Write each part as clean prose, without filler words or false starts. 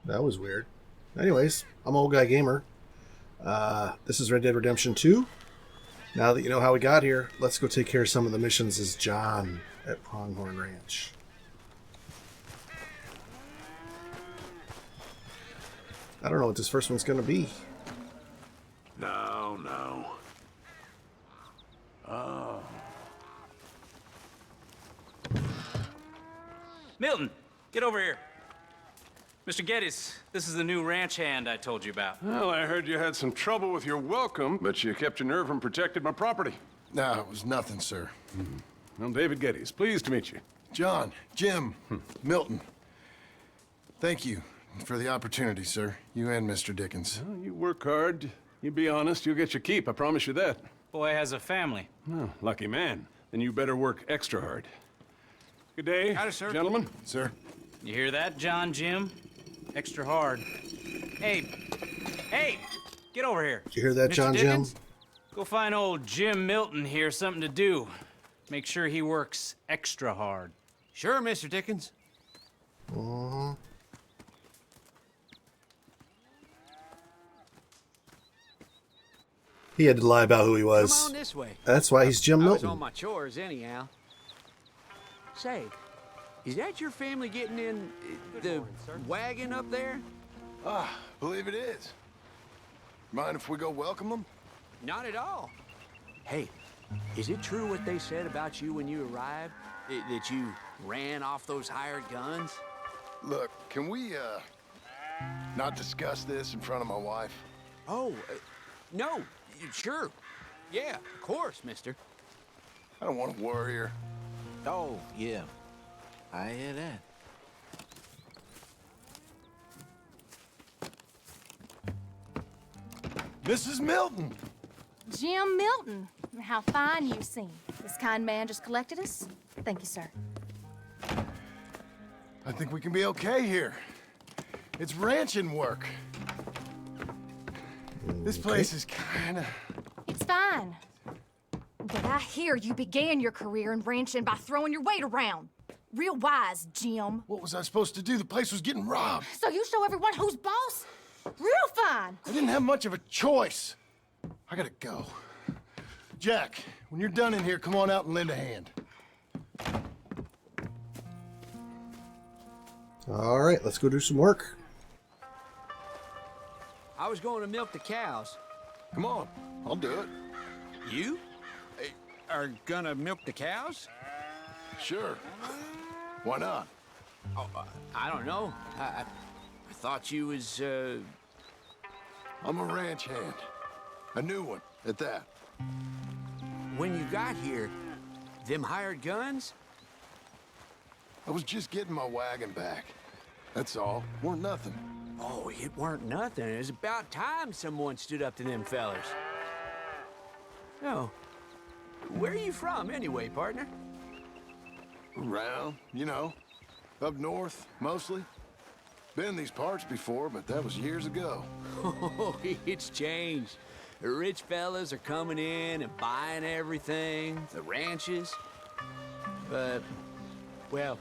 That was weird. Anyways, I'm Old Guy Gamer. This is Red Dead Redemption 2. Now that you know how we got here, let's go take care of some of the missions as John at Pronghorn Ranch. I don't know what this first one's going to be. No. Oh. Milton, get over here. Mr. Geddes, this is the new ranch hand I told you about. Well, I heard you had some trouble with your welcome, but you kept your nerve and protected my property. No, it was nothing, sir. I'm David Geddes. Pleased to meet you. John, Jim, Milton. Thank you for the opportunity, sir. You and Mr. Dickens. Well, you work hard. You be honest, you'll get your keep. I promise you that. Boy has a family. Oh, lucky man. Then you better work extra hard. Good day, Howdy, sir. gentlemen. Sir? You hear that, John, Jim? Extra hard. Hey, get over here. Did you hear that, Mr. John Dickens? Jim? Go find old Jim Milton here something to do. Make sure he works extra hard. Sure, Mr. Dickens. He had to lie about who he Come was. on this way. That's why he's Jim I was on Milton. my chores anyhow. Say, is that your family getting in the wagon up there? Believe it is. Mind if we go welcome them? Not at all. Hey, is it true what they said about you when you arrived? That you ran off those hired guns? Look, can we, not discuss this in front of my wife? Oh, no, sure. Yeah, of course, mister. I don't want to worry her. Oh, yeah. I hear that. Mrs. Milton! Jim Milton. How fine you seem. This kind man just collected us. Thank you, sir. I think we can be okay here. It's ranching work. This place is kinda... It's fine. But I hear you began your career in ranching by throwing your weight around. Real wise, Jim. What was I supposed to do? The place was getting robbed. So you show everyone who's boss? Real fine. I didn't have much of a choice. I gotta go. Jack, when you're done in here, come on out and lend a hand. All right, let's go do some work. I was going to milk the cows. Come on, I'll do it. You? Are gonna milk the cows? Sure. Why not? Oh, I don't know. I thought you was, I'm a ranch hand. A new one, at that. When you got here, them hired guns? I was just getting my wagon back. That's all. Weren't nothing. Oh, it weren't nothing. It was about time someone stood up to them fellers. Oh, where are you from anyway, partner? Around, you know. Up north, mostly. Been in these parts before, but that was years ago. Oh, it's changed. The rich fellas are coming in and buying everything, the ranches. But, well,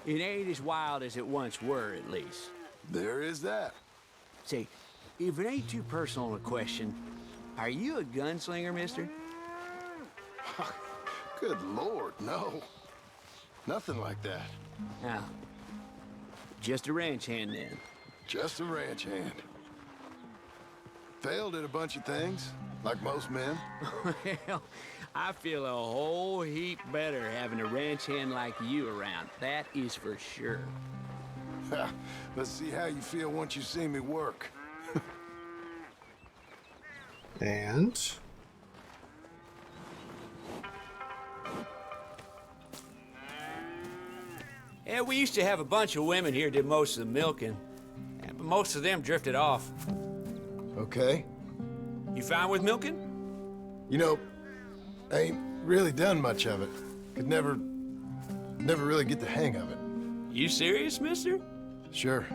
it ain't as wild as it once were, at least. There is that. Say, if it ain't too personal a question, are you a gunslinger, mister? Good Lord, no. Nothing like that. Now, just a ranch hand then. Just a ranch hand. Failed at a bunch of things, like most men. Well, I feel a whole heap better having a ranch hand like you around. That is for sure. Let's see how you feel once you see me work. And Yeah, we used to have a bunch of women here did most of the milking. Yeah, but most of them drifted off. Okay. You fine with milking? You know, I ain't really done much of it. Could never really get the hang of it. You serious, mister? Sure.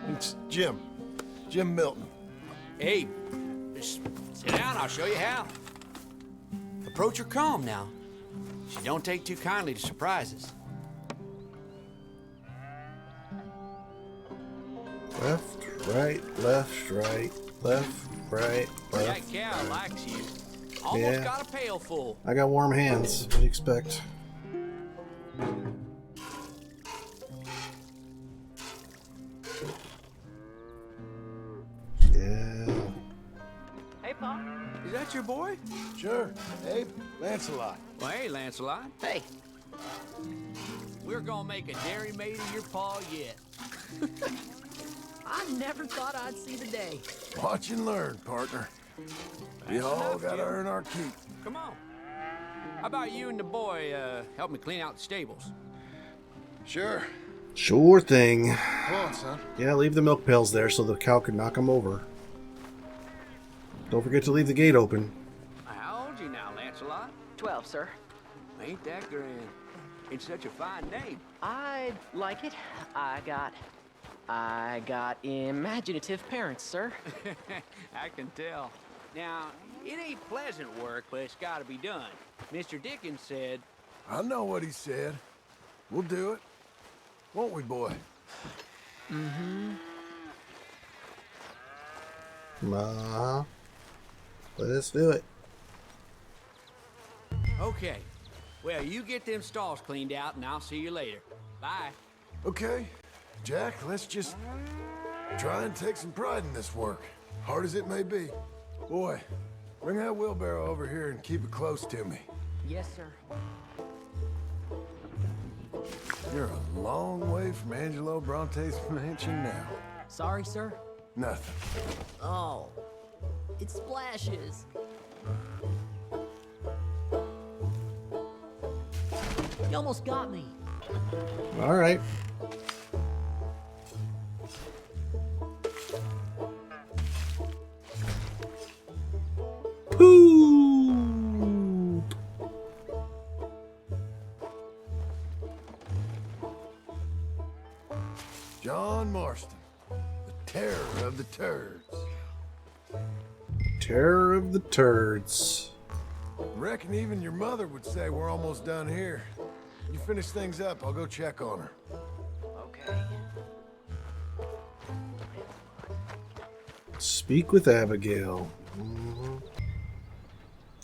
It's Jim. Jim Milton. Hey, just sit down, I'll show you how. Approach her calm now. She don't take too kindly to surprises. Left, right, left, right, left, right, That left. cow likes you. Almost Yeah. got a pail full. I got warm hands. What do you expect? Yeah. Hey, Pa. Is that your boy? Sure. Abe, Lancelot. Well, hey, Lancelot. Hey. We're gonna make a dairy maid of your paw yet. I never thought I'd see the day. Watch and learn, partner. We That's all enough, gotta Jim. earn our keep. Come on. How about you and the boy help me clean out the stables? Sure. Sure thing. Come on, son. Yeah, leave the milk pails there so the cow can knock them over. Don't forget to leave the gate open. How old you now, Lancelot? 12, sir. Ain't that grand? It's such a fine name. I like it. I got imaginative parents, sir. I can tell. Now, it ain't pleasant work, but it's gotta be done. Mr. Dickens said, I know what he said. We'll do it. Won't we, boy? Let's do it. okay. Well, you get them stalls cleaned out, and I'll see you later. Bye. Okay. Jack, let's just try and take some pride in this work, hard as it may be. Boy, bring that wheelbarrow over here and keep it close to me. Yes, sir. You're a long way from Angelo Bronte's mansion now. Sorry, sir. Nothing. Oh, it splashes. You almost got me. All right. Poop. John Marston, the terror of the turds. Terror of the turds. Reckon even your mother would say we're almost done here. You finish things up, I'll go check on her. Okay. Speak with Abigail. Mhm.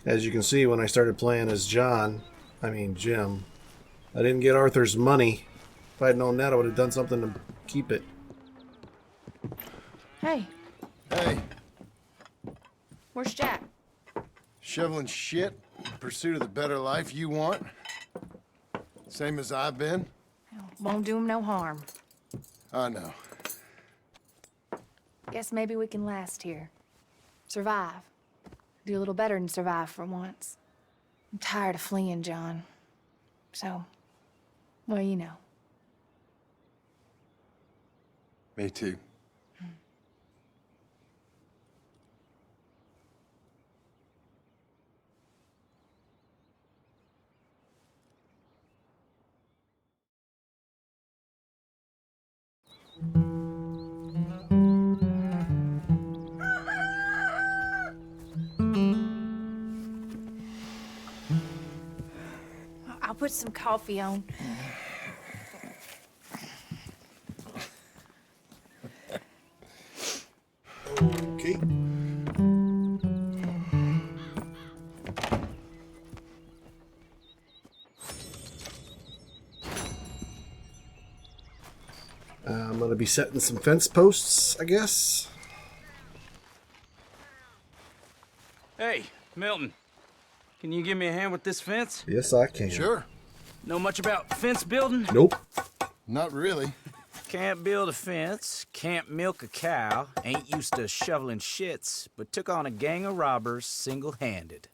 As you can see, when I started playing as Jim, I didn't get Arthur's money. If I'd known that, I would have done something to keep it. Hey, Hey, where's Jack? shoveling shit in pursuit of the better life you want? Same as I've been? Won't do him no harm. I know. Guess maybe we can last here. Survive. Do a little better than survive for once. I'm tired of fleeing, John. So, well, you know. Me too. I'll put some coffee on. Okay. I'm gonna be setting some fence posts, I guess. Hey, Milton. Can you give me a hand with this fence? Yes, I can. Sure. Know much about fence building? Nope. Not really. Can't build a fence, can't milk a cow, ain't used to shoveling shits, but took on a gang of robbers single-handed.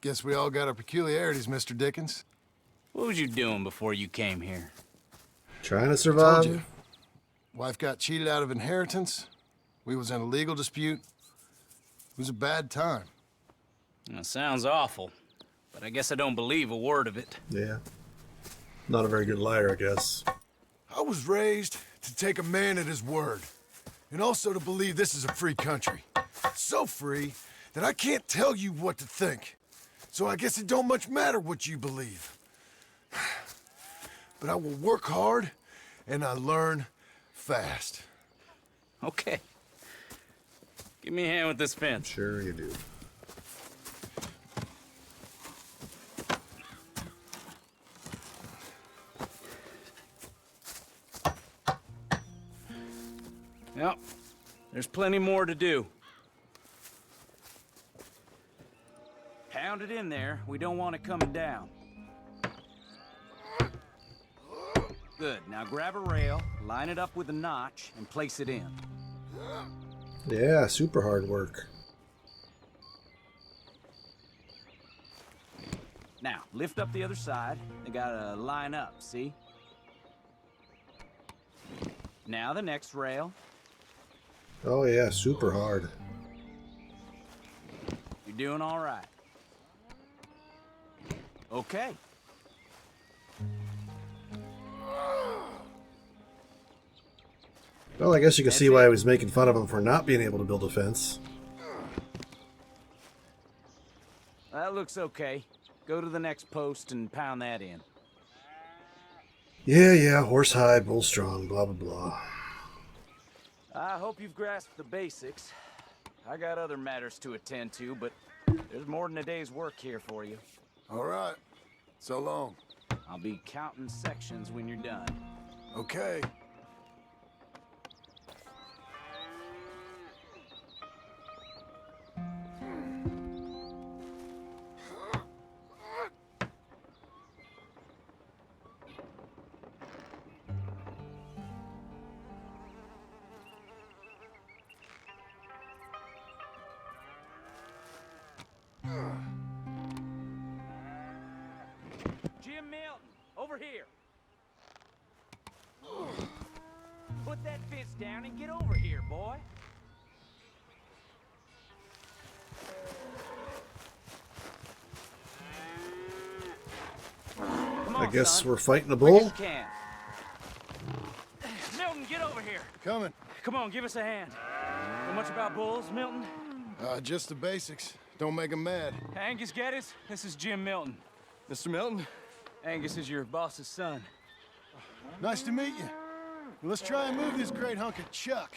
Guess we all got our peculiarities, Mr. Dickens. What was you doing before you came here? Trying to Told survive. you. Wife got cheated out of inheritance. We was in a legal dispute. It was a bad time. That sounds awful, but I guess I don't believe a word of it. Yeah. Not a very good liar, I guess. I was raised to take a man at his word, and also to believe this is a free country. So free that I can't tell you what to think. So I guess it don't much matter what you believe. But I will work hard, and I learn fast. Okay. Give me a hand with this fence. Sure you do. Yep. There's plenty more to do. Pound it in there. We don't want it coming down. Good. Now grab a rail, line it up with a notch, and place it in. Yeah, super hard work. Now, lift up the other side. They gotta line up, see? Now the next rail. Oh yeah, super hard. You're doing all right. Okay. Well, I guess you can see why I was making fun of him for not being able to build a fence. That looks okay. Go to the next post and pound that in. Yeah, horse high, bull strong, blah, blah, blah. I hope you've grasped the basics. I got other matters to attend to, but there's more than a day's work here for you. All right. So long. I'll be counting sections when you're done. Okay. Jim Milton, over here. Put that fence down and get over here, boy. Come on, I guess son. we're fighting a Quick as bull. you can. Milton, get over here. Coming. Come on, give us a hand. Know much about bulls, Milton? Just the basics. Don't make 'em mad. Angus Geddes, this is Jim Milton. Mr. Milton? Angus is your boss's son. Nice to meet you. Well, let's try and move this great hunk of chuck.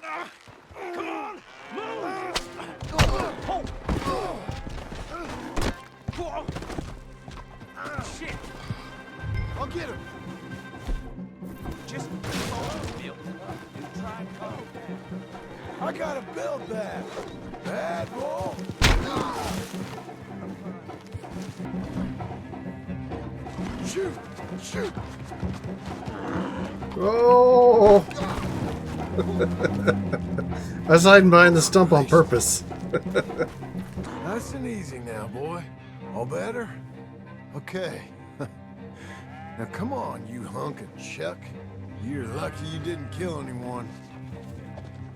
Come on, move! Shit! I'll get him. Just hold Milton and try and calm down. I gotta build that. Bad bull. Shoot! Shoot! Oh! I was hiding behind the stump on purpose. Nice and easy now, boy. All better? Okay. Now come on, you hunk of chuck. You're lucky you didn't kill anyone.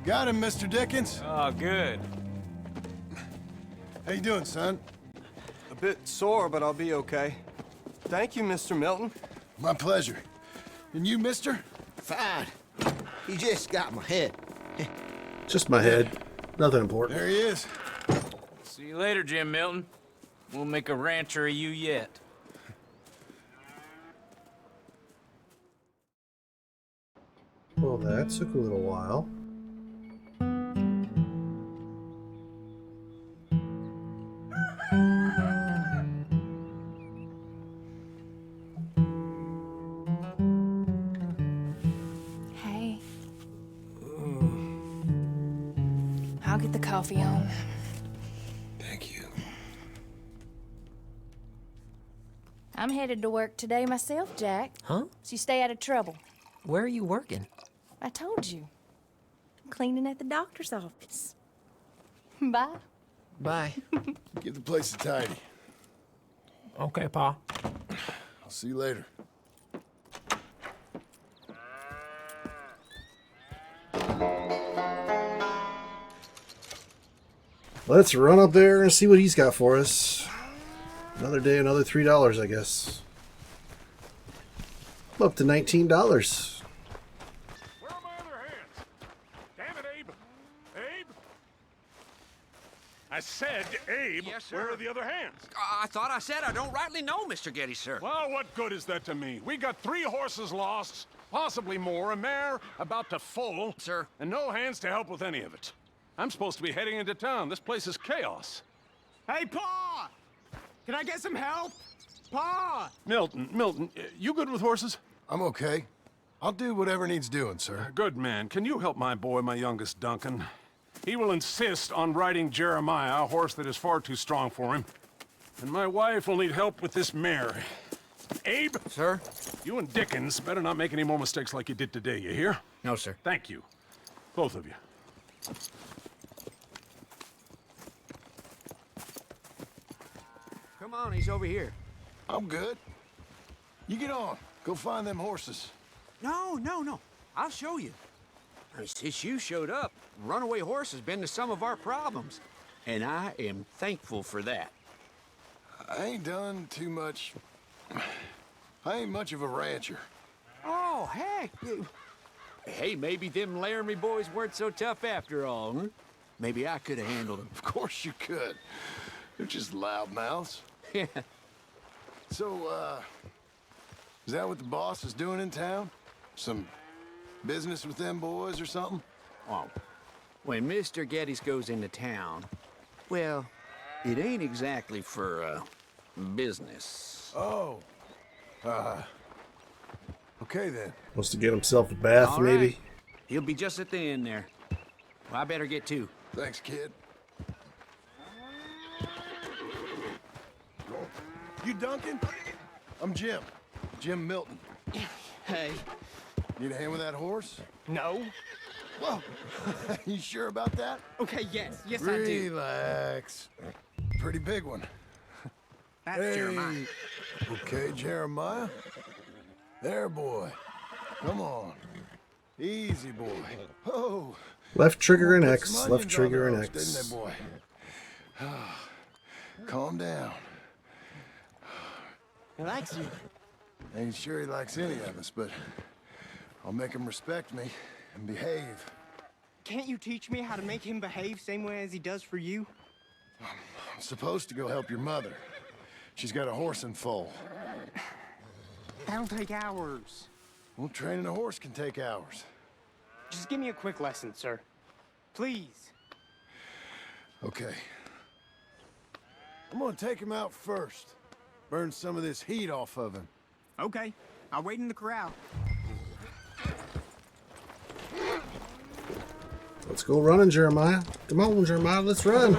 Got him, Mr. Dickens. Oh, good. How you doing, son? A bit sore, but I'll be okay. Thank you, Mr. Milton. My pleasure. And you, mister? Fine. He just got my head. Just my head. Nothing important. There he is. See you later, Jim Milton. We'll make a rancher of you yet. Well, that took a little while. Hey. I'll get the coffee on. Thank you. I'm headed to work today myself, Jack. Huh? So you stay out of trouble. Where are you working? I told you. I'm cleaning at the doctor's office. Bye. Bye. Give the place a tidy. Okay, Pa. I'll see you later. Let's run up there and see what he's got for us. Another day, another $3, I guess. I'm up to $19. Where are my other hands? Damn it, Abe. Abe? I said, Abe, Yes, sir. where are the other hands? I thought I said I don't rightly know, Mr. Geddes, sir. Well, what good is that to me? We got 3 horses lost, possibly more, a mare about to foal. Sir. And no hands to help with any of it. I'm supposed to be heading into town. This place is chaos. Hey, Pa! Can I get some help? Pa! Milton, you good with horses? I'm okay. I'll do whatever needs doing, sir. Good man. Can you help my boy, my youngest Duncan? He will insist on riding Jeremiah, a horse that is far too strong for him. And my wife will need help with this mare. Abe? Sir? You and Dickens better not make any more mistakes like you did today, you hear? No, sir. Thank you. Both of you. Come on, he's over here. I'm good. You get on. Go find them horses. No. I'll show you. Since you showed up, runaway horse has been to some of our problems. And I am thankful for that. I ain't done too much. I ain't much of a rancher. Oh, heck. Hey, maybe them Laramie boys weren't so tough after all, huh? Maybe I could have handled them. Of course you could. They're just loudmouths. Yeah. So, is that what the boss is doing in town? Some business with them boys or something? Oh, when Mr. Geddes goes into town, well, it ain't exactly for, business. Oh. Okay then. Wants to get himself a bath, All maybe? right. He'll be just at the end there. Well, I better get to. Thanks, kid. You Duncan? I'm Jim. Jim Milton. Hey. Need a hand with that horse? No? Whoa. You sure about that? Okay, yes. Yes, I do. Relax. Pretty big one. That's Jeremiah. Okay, Jeremiah. There, boy. Come on. Easy, boy. Oh. Left trigger and Put X. some Left onions trigger on and the roast, X. Didn't they, boy? Calm down. He likes you. Ain't sure he likes any of us, but I'll make him respect me and behave. Can't you teach me how to make him behave same way as he does for you? I'm supposed to go help your mother. She's got a horse in foal. That'll take hours. Well, training a horse can take hours. Just give me a quick lesson, sir. Please. Okay. I'm gonna take him out first. Burn some of this heat off of him. Okay. I'll wait in the corral. Let's go running, Jeremiah. Come on, Jeremiah, let's run.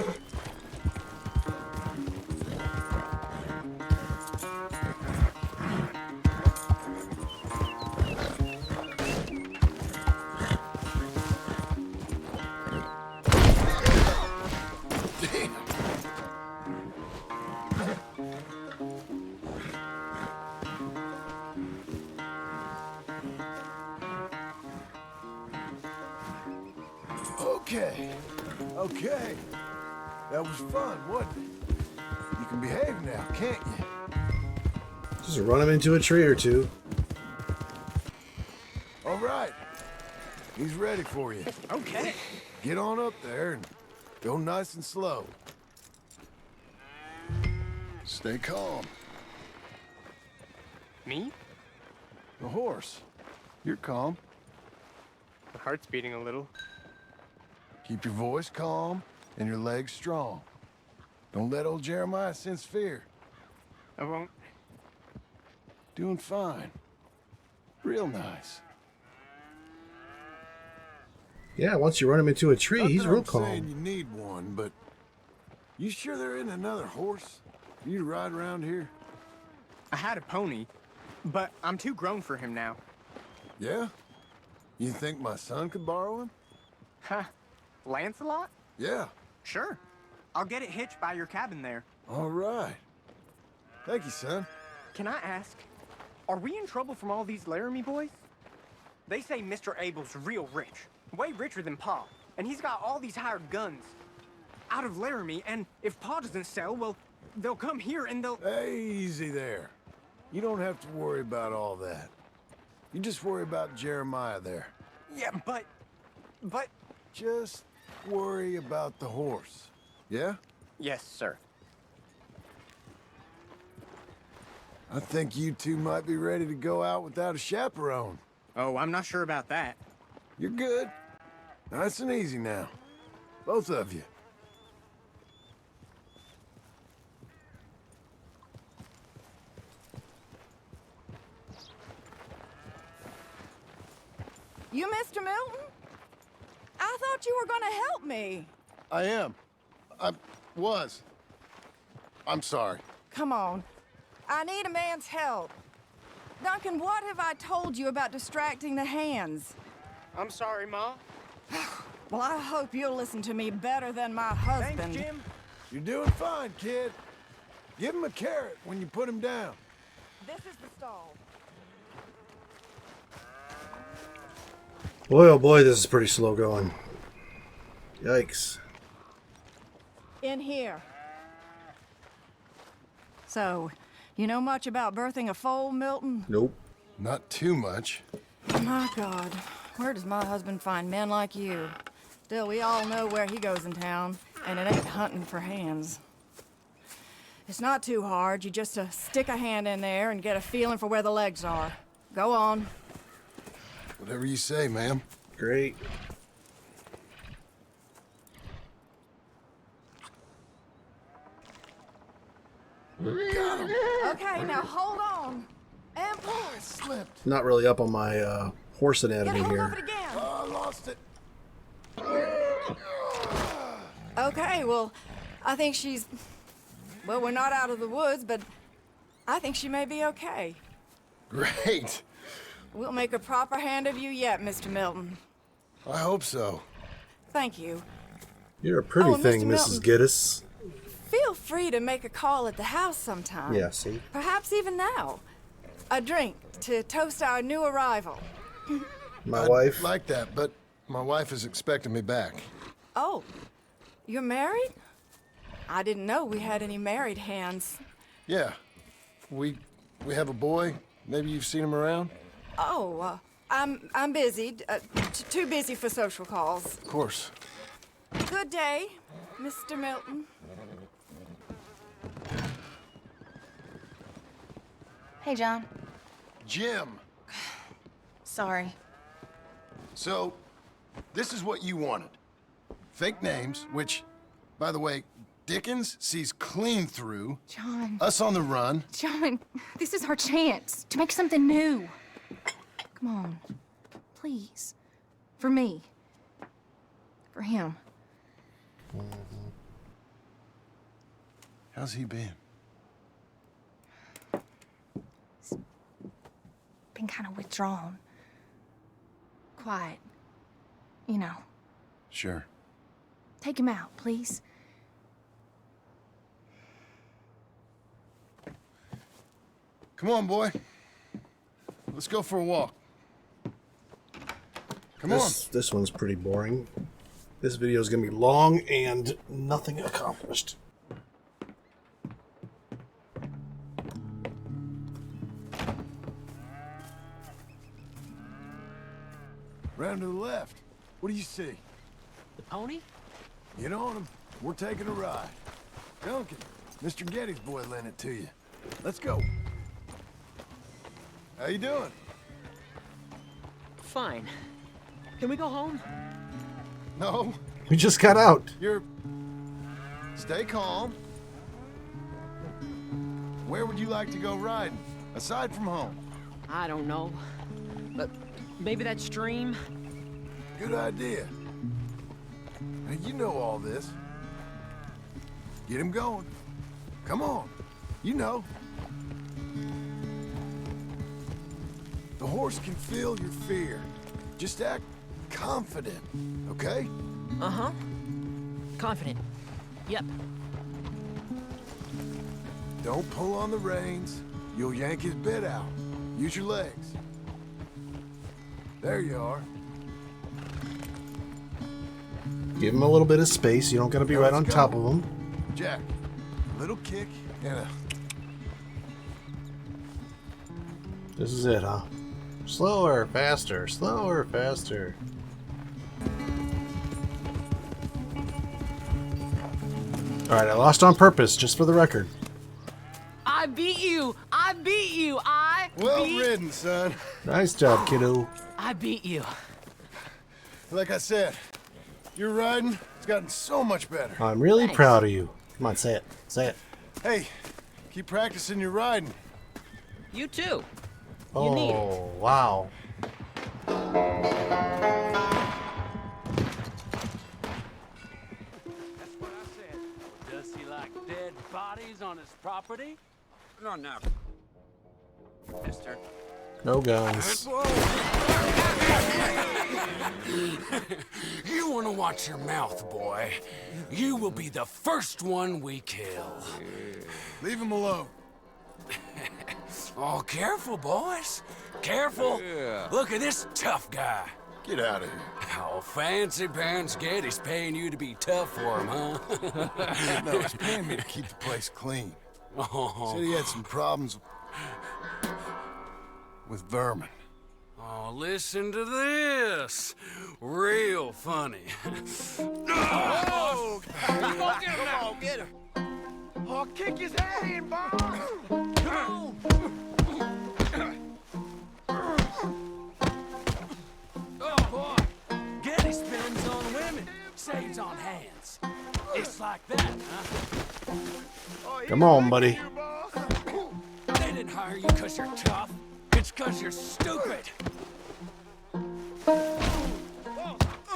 Okay. That was fun, wasn't it? You can behave now, can't you? Just run him into a tree or two. All right. He's ready for you. Okay. Get on up there and go nice and slow. Stay calm. Me? The horse. You're calm. My heart's beating a little. Keep your voice calm and your legs strong. Don't let old Jeremiah sense fear. I won't. Doing fine. Real nice. Yeah, once you run him into a tree, Not he's that real I'm saying calm. you need one, but you sure there isn't another horse for you to ride around here? I had a pony, but I'm too grown for him now. Yeah? You think my son could borrow him? Ha. Lancelot? Yeah. Sure. I'll get it hitched by your cabin there. All right. Thank you, son. Can I ask, are we in trouble from all these Laramie boys? They say Mr. Abel's real rich, way richer than Pa, and he's got all these hired guns out of Laramie, and if Pa doesn't sell, well, they'll come here and they'll... Easy there. You don't have to worry about all that. You just worry about Jeremiah there. Yeah, but... Just worry about the horse. Yeah? Yes, sir. I think you two might be ready to go out without a chaperone. Oh, I'm not sure about that. You're good. Nice and easy now. Both of you. You Mr. Milton? I thought you were gonna help me. I am. I'm sorry. Come on. I need a man's help. Duncan, what have I told you about distracting the hands? I'm sorry, Ma. Well, I hope you'll listen to me better than my husband. Thanks, Jim. You're doing fine, kid. Give him a carrot when you put him down. This is the stall. Boy, oh boy, this is pretty slow going. Yikes. In here. So, you know much about birthing a foal, Milton? Nope. Not too much. My God, where does my husband find men like you? Still, we all know where he goes in town, and it ain't hunting for hands. It's not too hard. You just stick a hand in there and get a feeling for where the legs are. Go on. Whatever you say, ma'am. Great. Okay, now hold on. And pull. I slipped. Not really up on my horse Get anatomy hold of here. it again. Oh, I lost it. Okay, well, I think she's... Well, we're not out of the woods, but I think she may be okay. Great. We'll make a proper hand of you yet, Mr. Milton. I hope so. Thank you. You're a pretty Oh, thing, Mr. Mrs. Milton. Giddis. Feel free to make a call at the house sometime. Yeah, see? Perhaps even now. A drink to toast our new arrival. My wife. Like that, but my wife is expecting me back. Oh, you're married? I didn't know we had any married hands. Yeah. We have a boy. Maybe you've seen him around? Oh, I'm busy. Too busy for social calls. Of course. Good day, Mr. Milton. Hey, John. Jim. Sorry. So, this is what you wanted. Fake names, which, by the way, Dickens sees clean through. John. Us on the run. John, this is our chance to make something new. Come on. Please. For me. For him. How's he been? Been kind of withdrawn. Quiet. You know. Sure. Take him out, please. Come on, boy. Let's go for a walk. Come on. This one's pretty boring. This video is going to be long and nothing accomplished. Round to the left. What do you see? The pony? Get on him. We're taking a ride. Duncan, Mr. Getty's boy lent it to you. Let's go. How you doing? Fine. Can we go home? No, We just got out. you're... Stay calm. Where would you like to go riding, aside from home? I don't know. But maybe that stream? Good idea. Now, you know all this. Get him going. Come on. You know. The horse can feel your fear. Just act confident, okay? Uh-huh. Confident. Yep. Don't pull on the reins. You'll yank his bit out. Use your legs. There you are. Give him a little bit of space. You don't got to be Now right let's on go. top of him. Jack, little kick and a... This is it, huh? Slower, faster, slower, faster. Alright, I lost on purpose, just for the record. I beat you! I beat you! I Well ridden, son. Nice job, kiddo. I beat you. Like I said, your riding has gotten so much better. I'm really proud of you. Come on, say it. Say it. Hey, keep practicing your riding. You too. Oh, wow. That's what I said. Does he like dead bodies on his property? No, no. Mister. No guns. You want to watch your mouth, boy. You will be the first one we kill. Leave him alone. Oh, careful, boys. Careful. Look at this tough guy. Get out of here. Oh, fancy pants Getty's paying you to be tough for him, huh? No, he's paying me to keep the place clean. Oh. Said he had some problems with vermin. Oh, listen to this. Real funny. Oh! Come on, get him. I'll kick his head in, boss. Oh, boy. Getty spends on women, saves on hands. It's like that, huh? Come on, buddy. They didn't hire you because you're tough. It's because you're stupid.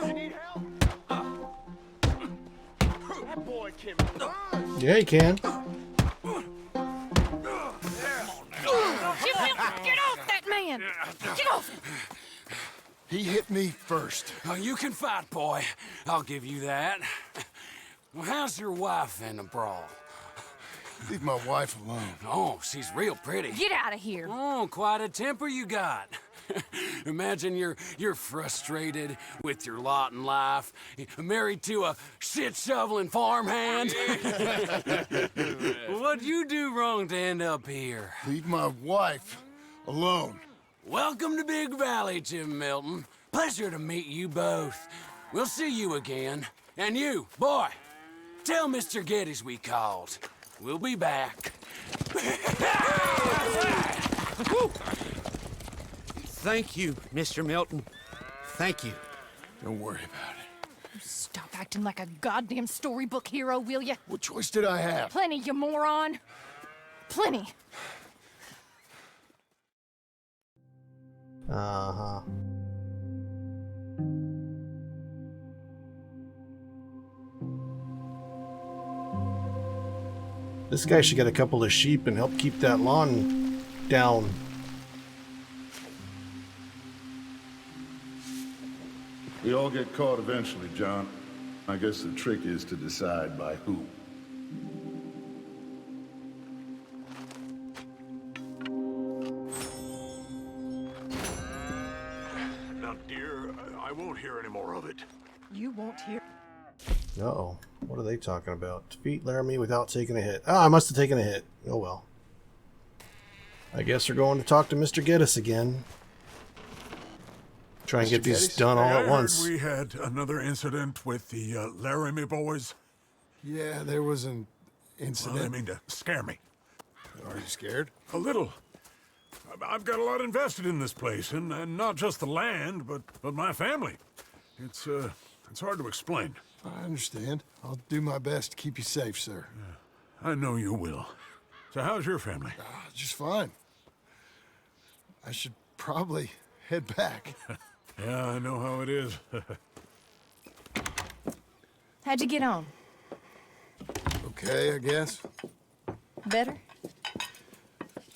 You need help? That boy can run. Yeah, he can. Get off that man! Get off him! He hit me first. Oh, you can fight, boy. I'll give you that. Well, how's your wife in the brawl? Leave my wife alone. Oh, she's real pretty. Get out of here! Oh, quite a temper you got. Imagine you're frustrated with your lot in life, married to a shit-shoveling farmhand. What'd you do wrong to end up here? Leave my wife alone. Welcome to Big Valley, Jim Milton. Pleasure to meet you both. We'll see you again. And you, boy, tell Mr. Geddes we called. We'll be back. Thank you, Mr. Milton. Thank you. Don't worry about it. Stop acting like a goddamn storybook hero, will ya? What choice did I have? Plenty, you moron. Plenty. Uh-huh. This guy should get a couple of sheep and help keep that lawn down. We all get caught eventually, John. I guess the trick is to decide by who. Now, dear, I won't hear any more of it. You won't hear. Uh-oh. What are they talking about? Defeat Laramie without taking a hit. Oh, I must have taken a hit. Oh, well. I guess we're going to talk to Mr. Geddes again. Try and get these done all at once. We had another incident with the Laramie boys. Yeah, there was an Well, incident. I mean to scare me. Are you scared? A little. I've got a lot invested in this place, and not just the land, but my family. It's hard to explain. I understand. I'll do my best to keep you safe, sir. I know you will. So how's your family? Just fine. I should probably head back. Yeah, I know how it is. How'd you get on? Okay, I guess. Better?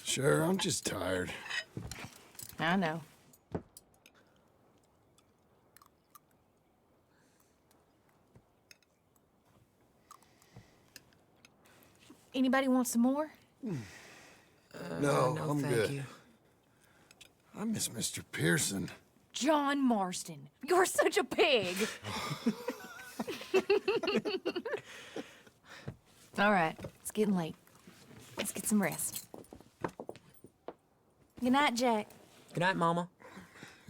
Sure, I'm just tired. I know. Anybody want some more? No, I'm thank good. you. I miss Mr. Pearson. John Marston, you're such a pig. All right, it's getting late. Let's get some rest. Good night, Jack. Good night, Mama.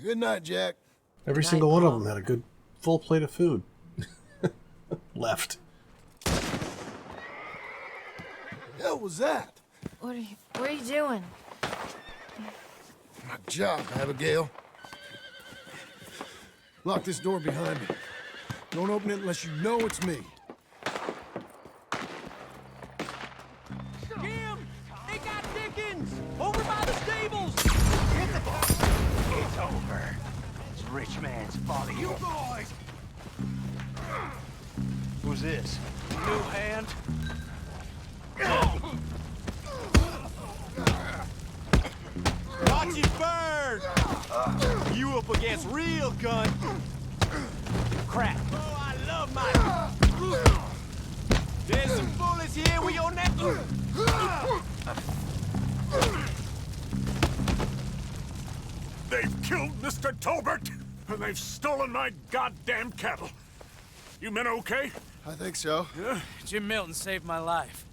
Good night, Jack. Every single one of them had a good full plate of food left. Hell was that? What are you doing? My job, Abigail. Lock this door behind me. Don't open it unless you know it's me. Jim! They got Dickens! Over by the stables! It's over. It's rich man's folly. You boys! Who's this? New hand? Watch it burn! You up against real gun. Crap. Oh, I love my... There's some bullets here with your neck. They've killed Mr. Tolbert, and they've stolen my goddamn cattle. You men okay? I think so. Yeah? Jim Milton saved my life.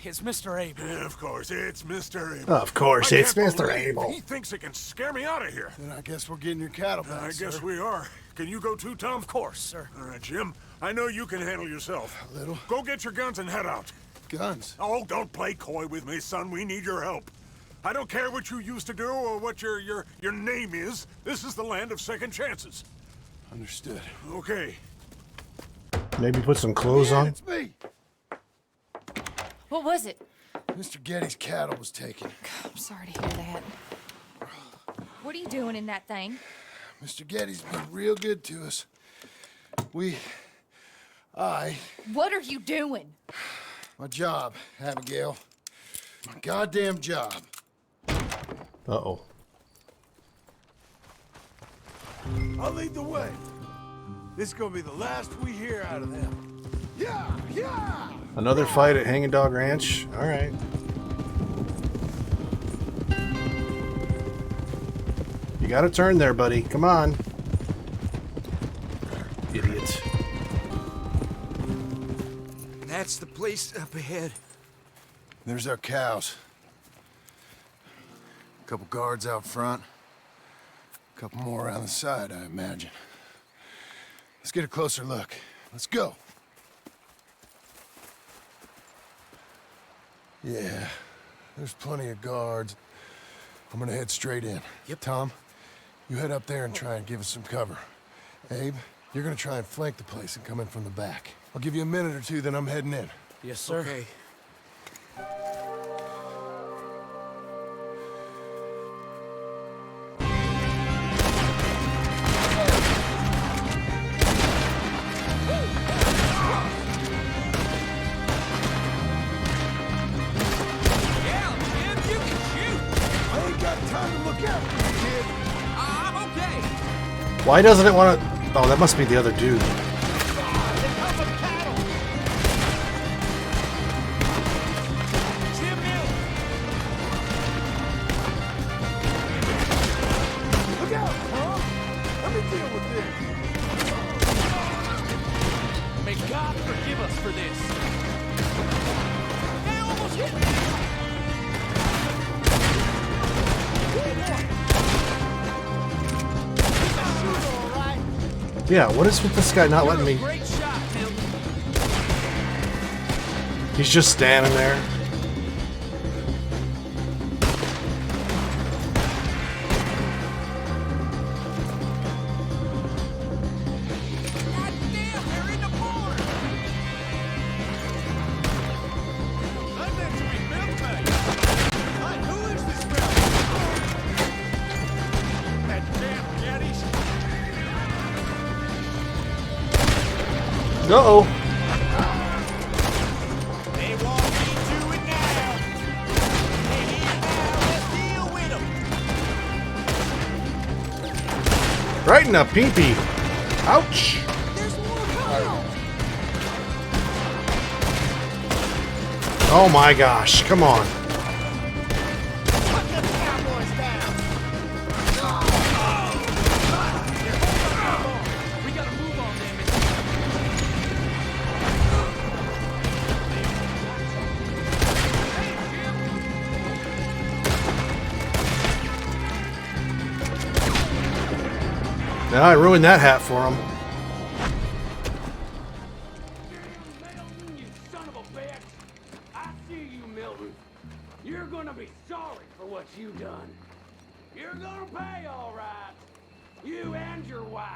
It's Mr. Abel. Yeah, of course, it's Mr. Abel. Of course, I it's can't Mr. believe Abel. He thinks he can scare me out of here. Then I guess we're getting your cattle back, I guess sir. we are. Can you go too, Tom? Of course, sir. All right, Jim. I know you can handle yourself. A little. Go get your guns and head out. Guns? Oh, don't play coy with me, son. We need your help. I don't care what you used to do or what your name is. This is the land of second chances. Understood. Okay. Maybe put some clothes Yeah, on. it's me. What was it? Mr. Getty's cattle was taken. I'm sorry to hear that. What are you doing in that thing? Mr. Getty's been real good to us. What are you doing? My job, Abigail. My goddamn job. Uh-oh. I'll lead the way. This is gonna be the last we hear out of them. Yeah, yeah! Another fight at Hanging Dog Ranch. All right. You got to turn there, buddy. Come on. Idiot. That's the place up ahead. There's our cows. A couple guards out front. A couple more around the side, I imagine. Let's get a closer look. Let's go. Yeah, there's plenty of guards. I'm gonna head straight in. Yep. Tom, you head up there and try and give us some cover. Abe, you're gonna try and flank the place and come in from the back. I'll give you a minute or two, then I'm heading in. Yes, sir. Okay. Why doesn't it want to... Oh, that must be the other dude. Look out, Tom! Let me deal with this. May God forgive us for this. They almost hit me. Yeah, what is with this guy not letting me... Great shot, Milton. He's just standing there. God damn, they're in the barn. That needs to be Milton. Hey, who is this fella? That damn Geddes. Uh-oh. They want me to it now. They're here now. Let's deal with them. Right in the pee-pee. Ouch. There's more coming. Oh my gosh. Come on. Put them cowboys down. We gotta move on them. Now I ruined that hat for him. Milton, you son of a bitch! I see you, Milton. You're gonna be sorry for what you done. You're gonna pay, all right. You and your wife.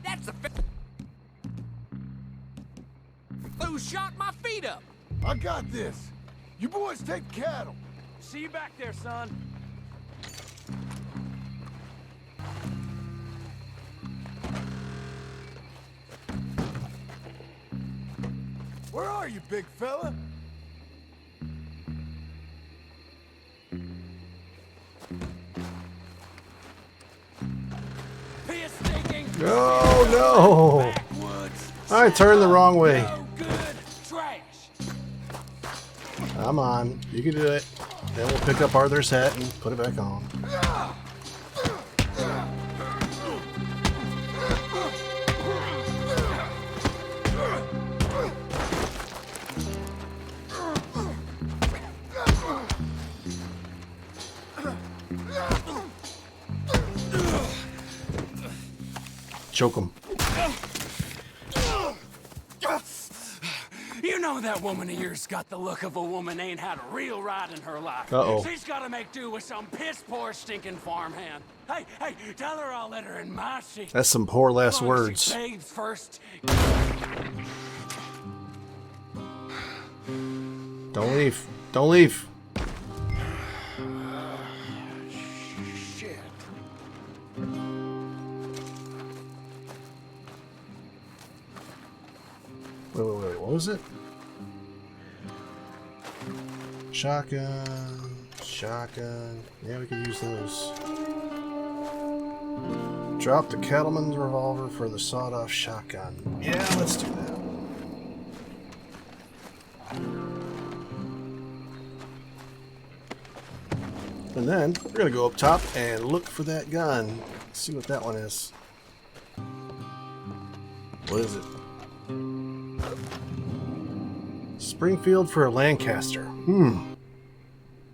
That's the who shot my feet up. I got this. You boys take cattle. See you back there, son. Where are you, big fella? Oh no! I turned the wrong way. Come on, you can do it. Then we'll pick up Arthur's hat and put it back on. Choke him. You know that woman of yours got the look of a woman ain't had a real ride in her life. Uh-oh. She's got to make do with some piss-poor stinking farmhand. Hey, tell her I'll let her in my seat. That's some poor last words. Babes first. Don't leave. Don't leave. Shit. Wait, what was it? Shotgun. Yeah, we could use those. Drop the cattleman's revolver for the sawed-off shotgun. Yeah, let's do that. And then we're gonna go up top and look for that gun. Let's see what that one is. What is it? Springfield for a Lancaster.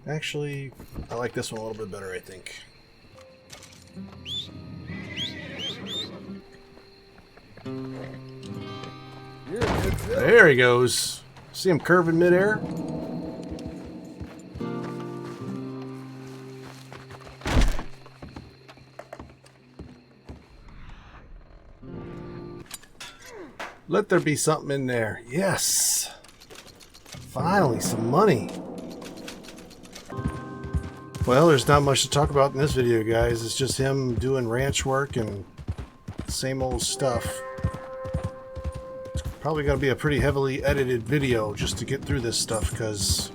Actually, I like this one a little bit better, I think. There he goes. See him curve in midair? Let there be something in there. Yes. Finally, some money. Well, there's not much to talk about in this video, guys. It's just him doing ranch work and same old stuff. It's probably going to be a pretty heavily edited video just to get through this stuff, because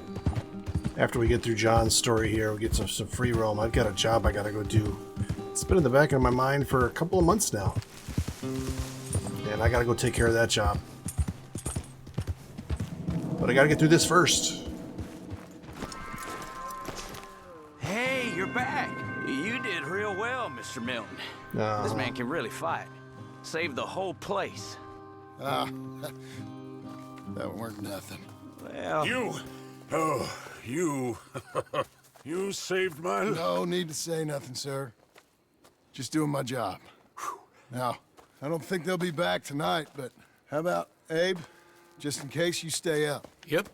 after we get through John's story here, we get some free roam. I've got a job I got to go do. It's been in the back of my mind for a couple of months now. And I got to go take care of that job. But I got to get through this first. Hey, you're back. You did real well, Mr. Milton. This man can really fight. Saved the whole place. That weren't nothing. Well... You you saved my life. No need to say nothing, sir. Just doing my job. Now, I don't think they'll be back tonight, but how about Abe? Just in case you stay up. Yep.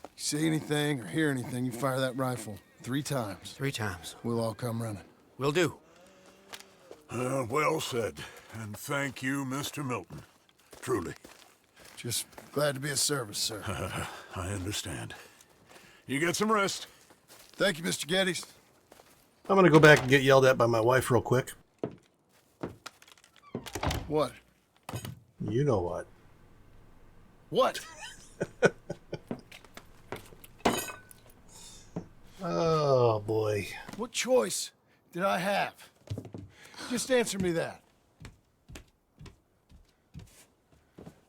You see anything or hear anything, you fire that rifle 3 times. 3 times. We'll all come running. Will do. Well said. And thank you, Mr. Milton. Truly. Just glad to be of service, sir. I understand. You get some rest. Thank you, Mr. Geddes. I'm going to go back and get yelled at by my wife real quick. What? You know what. What? Oh, boy. What choice did I have? Just answer me that.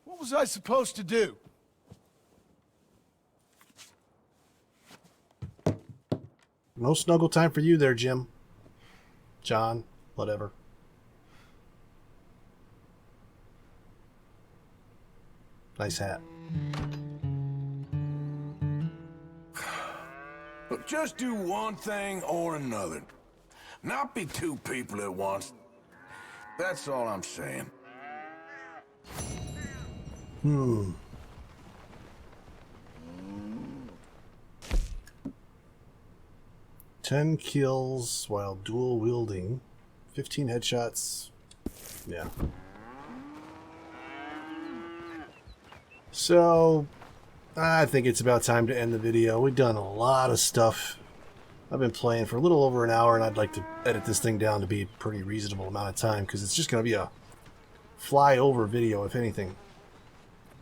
What was I supposed to do? No snuggle time for you there, Jim. John, whatever. Nice hat. Look, just do one thing or another. Not be 2 people at once. That's all I'm saying. 10 kills while dual wielding. 15 headshots. Yeah. So, I think it's about time to end the video. We've done a lot of stuff. I've been playing for a little over an hour, and I'd like to edit this thing down to be a pretty reasonable amount of time, because it's just going to be a flyover video, if anything.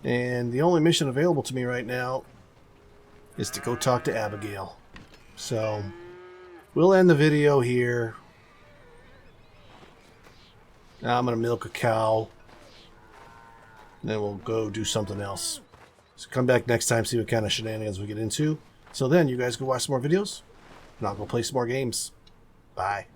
And the only mission available to me right now is to go talk to Abigail. So, we'll end the video here. Now I'm going to milk a cow. Then we'll go do something else. So come back next time, see what kind of shenanigans we get into. So then, you guys go watch some more videos, and I'll go play some more games. Bye.